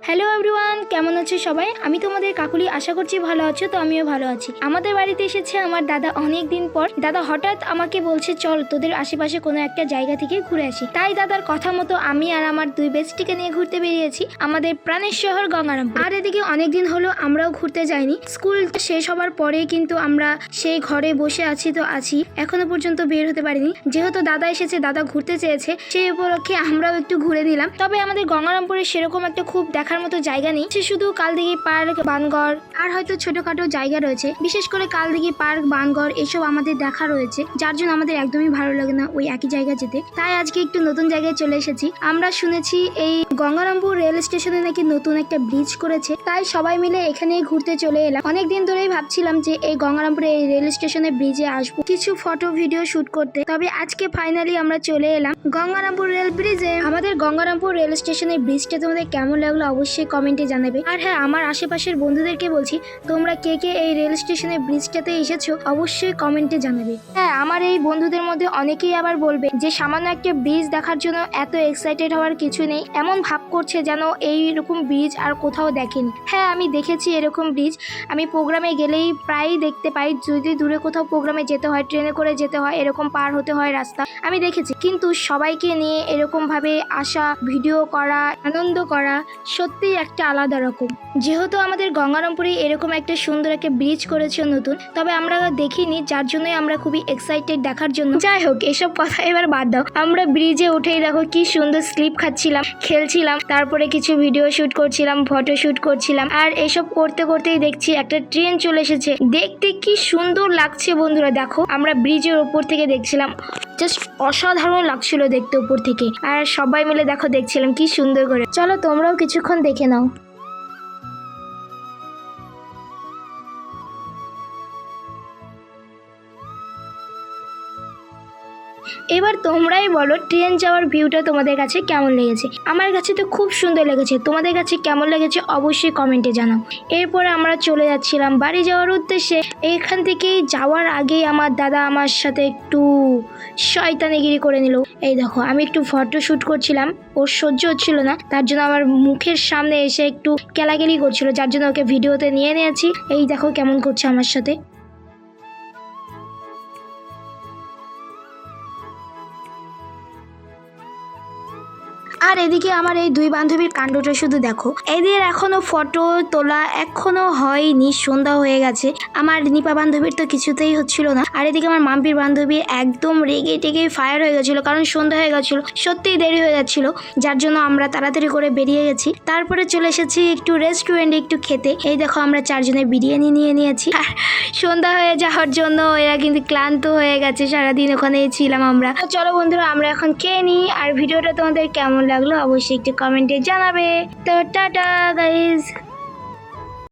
Hello everyone, কেমন আছো সবাই? আমি তোমাদের কাকুলি, আশা করছি ভালো আছো। তো আমিও ভালো আছি। আমাদের বাড়িতে এসেছে আমার দাদা অনেক দিন পর। দাদা হঠাৎ আমাকে বলছে চল তোদের আশেপাশে কোনো একটা জায়গা থেকে ঘুরে আসি। তাই দাদার কথা মতো আমি আর আমার দুই বেস্টিকে নিয়ে ঘুরতে বেরিয়েছি আমাদের প্রাণের শহর গঙ্গারামপুর। আর এদিকে অনেকদিন হলো আমরাও ঘুরতে যাইনি। স্কুল শেষ হবার পরে কিন্তু আমরা সেই ঘরে বসে আছি তো আছি, এখনো পর্যন্ত বের হতে পারিনি। যেহেতু দাদা এসেছে, দাদা ঘুরতে চেয়েছে, সেই উপলক্ষে আমরাও একটু ঘুরে নিলাম। তবে আমাদের গঙ্গারামপুরে সেরকম একটা খুব দেখার মতো জায়গা নেই, শুধু কালদিঘি পার্ক, বানগড় আর হয়তো ছোটখাটো জায়গা রয়েছে। বিশেষ করে কালদিঘি পার্ক, বানগড় এসব আমাদের দেখা রয়েছে, যার জন্য আমাদের একদমই ভালো লাগে না ওই একই জায়গা যেতে। তাই আজকে একটু নতুন জায়গায় চলে এসেছি। আমরা শুনেছি এই গঙ্গারামপুর রেল স্টেশনে নাকি নতুন একটা ব্রিজ করেছে, তাই সবাই মিলে এখানেই ঘুরতে চলে এলাম। অনেকদিন ধরেই ভাবছিলাম যে এই গঙ্গারামপুরে এই রেল স্টেশনে ব্রিজে আসবো কিছু ফটো ভিডিও শুট করতে। তবে আজকে ফাইনালি আমরা চলে এলাম গঙ্গারামপুর রেল ব্রিজে। আমাদের গঙ্গারামপুর রেল স্টেশনের ব্রিজটা তোমাদের কেমন লাগলো অবশ্যই কমেন্টে জানাবে। আর হ্যাঁ, আমার আশেপাশের বন্ধুদেরকে বলছি, তোমরা কে কে এই রেল স্টেশনের ব্রিজটাতে এসেছো অবশ্যই কমেন্টে জানাবে। হ্যাঁ, আমার এই বন্ধুদের মধ্যে অনেকেই আবার বলবে যে সামান্য একটা ব্রিজ দেখার জন্য এত এক্সাইটেড হওয়ার কিছু নেই, এমন ভাব করছে যেন এইরকম ব্রিজ আর কোথাও দেখেনি। হ্যাঁ, আমি দেখেছি এরকম ব্রিজ, আমি প্রোগ্রামে গেলেই প্রায়ই দেখতে পাই। যদি দূরে কোথাও প্রোগ্রামে যেতে হয়, ট্রেনে করে যেতে হয়, এরকম পার হতে হয় রাস্তা, আমি দেখেছি। কিন্তু সবাইকে নিয়ে এরকম ভাবে আসা, ভিডিও করা, আনন্দ করা সত্যিই একটা আলাদা রকম। যেহেতু আমাদের গঙ্গারামপুরে এরকম একটা সুন্দর একটা ব্রিজ করেছে নতুন, তবে আমরা দেখিনি, যার জন্যই আমরা খুবই এক্সাইটেড দেখার জন্য। যাই হোক, এসব কথা এবার বাদ দাও। আমরা ব্রিজে উঠেই দেখো কি সুন্দর স্লিপ খাচ্ছিলাম, খেলছিলাম, তারপরে কিছু ভিডিও শুট করছিলাম, ফটো শুট করছিলাম। আর এসব করতে করতেই দেখছি একটা ট্রেন চলে এসেছে। দেখতে কি সুন্দর লাগছে বন্ধুরা, দেখো আমরা ব্রিজের ওপর থেকে দেখছিলাম, জাস্ট অসাধারণ লাগছিল দেখতে উপর থেকে। আর সবাই মিলে দেখো দেখছিলাম কি সুন্দর করে। চলো তোমরাও কিছুক্ষণ দেখে নাও। এবার তোমরাই বলো ট্রেন যাওয়ার ভিউটা তোমাদের কাছে কেমন লেগেছে। আমার কাছে তো খুব সুন্দর লেগেছে, তোমাদের কাছে কেমন লেগেছে অবশ্যই কমেন্টে জানাও। এরপরে আমরা চলে যাচ্ছিলাম বাড়ি যাওয়ার উদ্দেশ্যে। এখান থেকেই যাওয়ার আগেই আমার দাদা আমার সাথে একটু শয়তানিগিরি করে নিল। এই দেখো, আমি একটু ফটো শ্যুট করছিলাম, ওর সহ্য হচ্ছিল না, তার জন্য আমার মুখের সামনে এসে একটু কেলাকেলি করছিল, যার জন্য ওকে ভিডিওতে নিয়ে নিয়েছি। এই দেখো কেমন করছে আমার সাথে। আর এদিকে আমার এই দুই বান্ধবীর কাণ্ডটা শুধু দেখো, এদের এখনো ফটো তোলা এখনো হয়নি, সন্ধ্যা হয়ে গেছে। আমার নিপা বান্ধবীর তো কিছুতেই হচ্ছিল না। আর এদিকে আমার মাম্পির বান্ধবী একদম রেগে টেগে ফায়ার হয়ে গেছিল, কারণ সন্ধ্যা হয়ে গেছিল, সত্যিই দেরি হয়ে যাচ্ছিল, যার জন্য আমরা তাড়াতাড়ি করে বেরিয়ে গেছি। তারপরে চলে এসেছি একটু রেস্টুরেন্টে একটু খেতে। এই দেখো আমরা চারজনে বিরিয়ানি নিয়ে নিয়েছি। আর সন্ধ্যা হয়ে যাওয়ার জন্য এরা কিন্তু ক্লান্ত হয়ে গেছে, সারাদিন ওখানেই ছিলাম আমরা। চলো বন্ধুরা, আমরা এখন খেয়ে নিই। আর ভিডিওটা তোমাদের কেমন লাগলো অবশ্যই একটু কমেন্টে জানাবে। তো টাটা গাইজ।